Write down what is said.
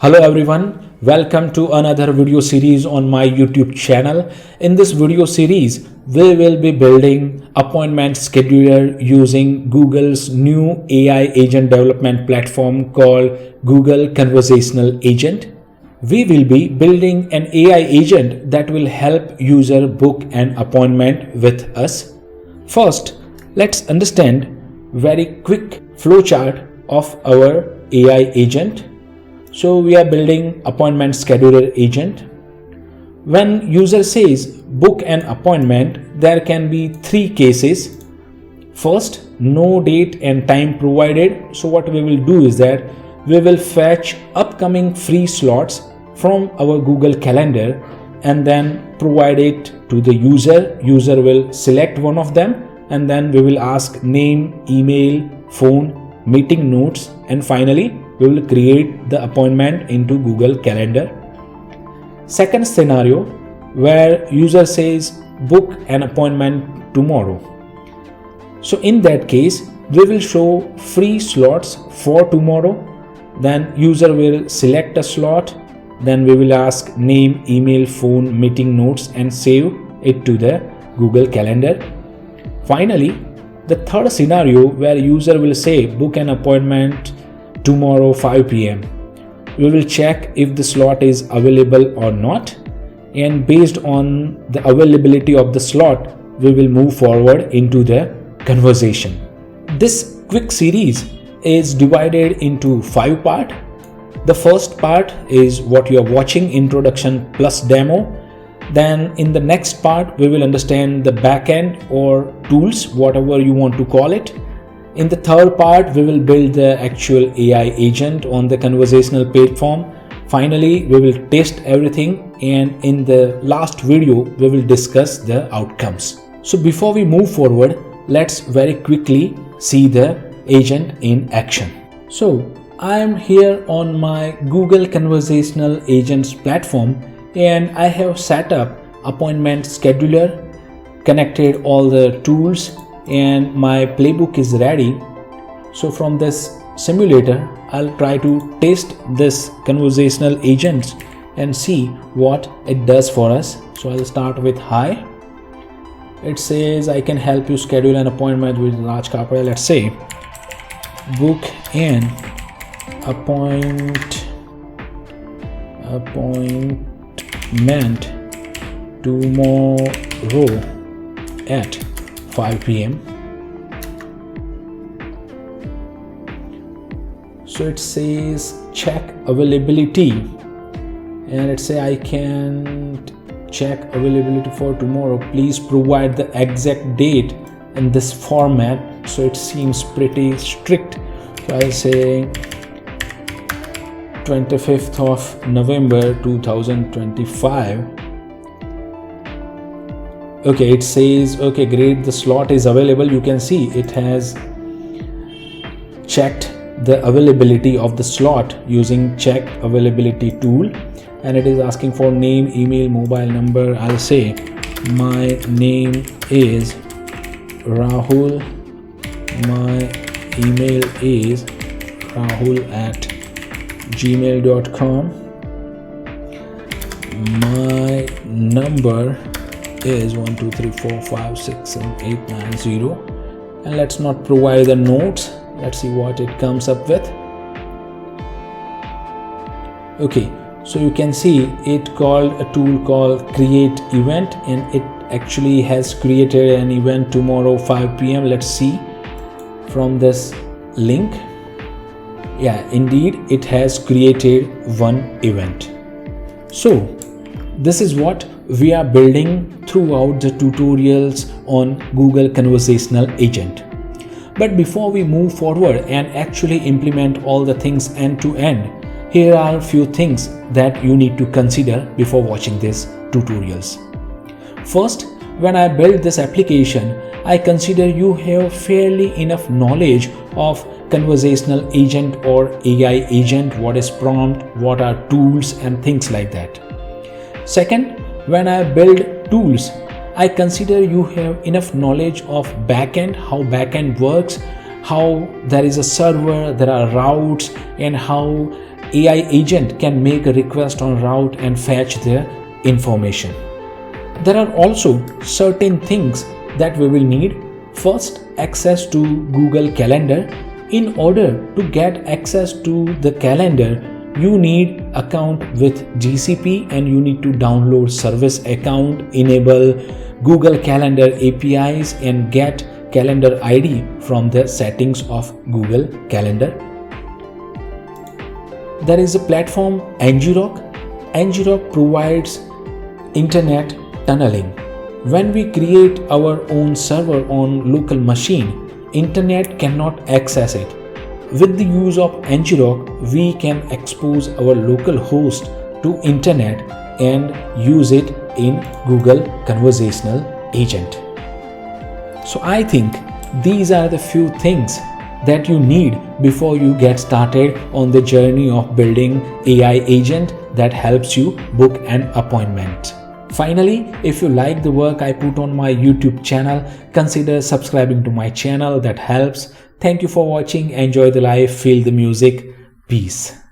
Hello everyone, welcome to another video series on my YouTube channel. In this video series, we will be building appointment scheduler using Google's new AI agent development platform called Google Conversational Agent. We will be building an AI agent that will help user book an appointment with us. First, let's understand very quick flowchart of our AI agent. So we are building appointment scheduler agent. When user says book an appointment, there can be three cases. First, no date and time provided. So what we will do is that we will fetch upcoming free slots from our Google Calendar and then provide it to the user. User will select one of them and then we will ask name, email, phone, meeting notes, and finally we will create the appointment into Google Calendar. Second scenario, where user says book an appointment tomorrow. So in that case, we will show free slots for tomorrow. Then user will select a slot. Then we will ask name, email, phone, meeting notes and save it to the Google Calendar. Finally, the third scenario where user will say book an appointment tomorrow 5 p.m. We will check if the slot is available or not, and based on the availability of the slot, we will move forward into the conversation. This quick series is divided into 5 parts. The first part is what you are watching, introduction plus demo. Then in the next part, we will understand the backend or tools, whatever you want to call it. In the third part, we will build the actual AI agent on the conversational platform. Finally, we will test everything, and in the last video, we will discuss the outcomes. So before we move forward, let's very quickly see the agent in action. So I am here on my Google Conversational Agents platform, and I have set up appointment scheduler, connected all the tools, and my playbook is ready. So from this simulator, I'll try to test this conversational agents and see what it does for us. So I'll start with hi. It says I can help you schedule an appointment with Raj Kapadia. Let's say book an appointment tomorrow at 5 p.m. So it says check availability, and it says I can check availability for tomorrow. Please provide the exact date in this format. So it seems pretty strict. So I'll say 25th of November 2025. Okay, it says okay, great, the slot is available. You can see it has checked the availability of the slot using check availability tool, and it is asking for name, email, mobile number. I'll say my name is Rahul, my email is rahul@gmail.com, my number is 12345678990, and let's not provide the notes. Let's see what it comes up with. Okay, so you can see it called a tool called create event, and it actually has created an event tomorrow 5 p.m. Let's see from this link. Yeah, indeed it has created one event. So this is what we are building throughout the tutorials on Google Conversational Agent. But before we move forward and actually implement all the things end to end, here are a few things that you need to consider before watching these tutorials. First, when I build this application, I consider you have fairly enough knowledge of conversational agent or AI agent, what is prompt, what are tools and things like that. Second, when I build tools, I consider you have enough knowledge of backend, how backend works, how there is a server, there are routes, and how AI agent can make a request on route and fetch their information. There are also certain things that we will need. First, access to Google Calendar. In order to get access to the calendar, you need account with GCP and you need to download service account, enable Google Calendar APIs and get calendar ID from the settings of Google Calendar. There is a platform ngrok. ngrok provides internet tunneling. When we create our own server on local machine, internet cannot access it. With the use of ngrok, we can expose our local host to internet and use it in Google Conversational Agent. So I think these are the few things that you need before you get started on the journey of building AI agent that helps you book an appointment. Finally, if you like the work I put on my YouTube channel, consider subscribing to my channel. That helps. Thank you for watching. Enjoy the life, feel the music. Peace.